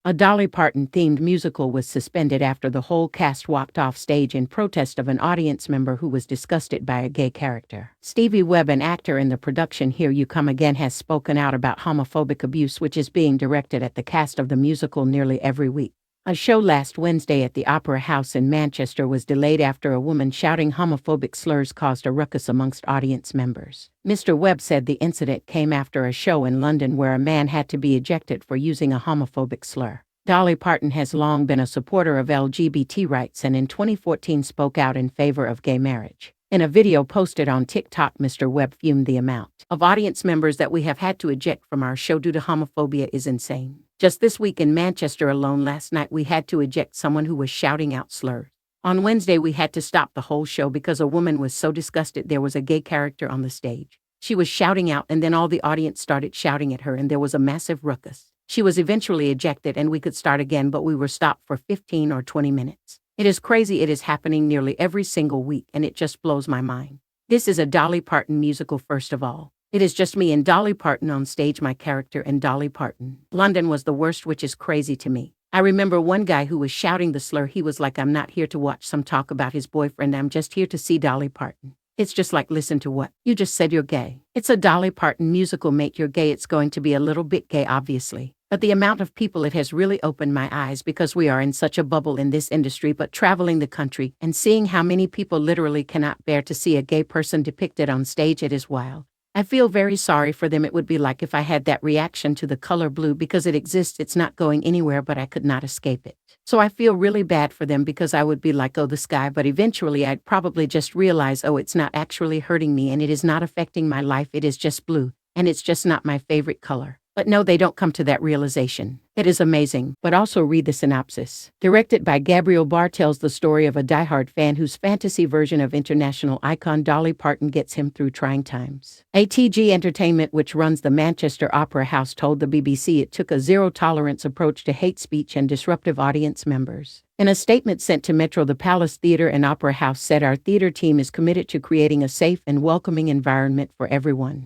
A Dolly Parton-themed musical was suspended after the whole cast walked off stage in protest of an audience member who was disgusted by a gay character. Stevie Webb, an actor in the production Here You Come Again, has spoken out about homophobic abuse which is being directed at the cast of the musical nearly every week. A show last Wednesday at the Opera House in Manchester was delayed after a woman shouting homophobic slurs caused a ruckus amongst audience members. Mr. Webb said the incident came after a show in London where a man had to be ejected for using a homophobic slur. Dolly Parton has long been a supporter of LGBT rights and in 2014 spoke out in favor of gay marriage. In a video posted on TikTok, Mr. Webb fumed the amount of audience members that we have had to eject from our show due to homophobia is insane. Just this week in Manchester alone last night we had to eject someone who was shouting out slurs. On Wednesday we had to stop the whole show because a woman was so disgusted there was a gay character on the stage. She was shouting out and then all the audience started shouting at her and there was a massive ruckus. She was eventually ejected and we could start again, but we were stopped for 15 or 20 minutes. It is crazy. It is happening nearly every single week and it just blows my mind. This is a Dolly Parton musical first of all. It is just me and Dolly Parton on stage, my character and Dolly Parton. London was the worst, which is crazy to me. I remember one guy who was shouting the slur. He was like, "I'm not here to watch some talk about his boyfriend. I'm just here to see Dolly Parton." It's just like, listen to what? You just said you're gay. It's a Dolly Parton musical, mate. You're gay. It's going to be a little bit gay, obviously. But the amount of people, it has really opened my eyes because we are in such a bubble in this industry, but traveling the country and seeing how many people literally cannot bear to see a gay person depicted on stage, it is wild. I feel very sorry for them. It would be like if I had that reaction to the color blue because it exists, it's not going anywhere, but I could not escape it. So I feel really bad for them because I would be like, oh, the sky, but eventually I'd probably just realize, oh, it's not actually hurting me and it is not affecting my life. It is just blue and it's just not my favorite color. But no, they don't come to that realization. It is amazing, but also read the synopsis. Directed by Gabriel Barr, tells the story of a diehard fan whose fantasy version of international icon Dolly Parton gets him through trying times. ATG Entertainment, which runs the Manchester Opera House, told the BBC it took a zero-tolerance approach to hate speech and disruptive audience members. In a statement sent to Metro, the Palace Theatre and Opera House said, "Our theatre team is committed to creating a safe and welcoming environment for everyone."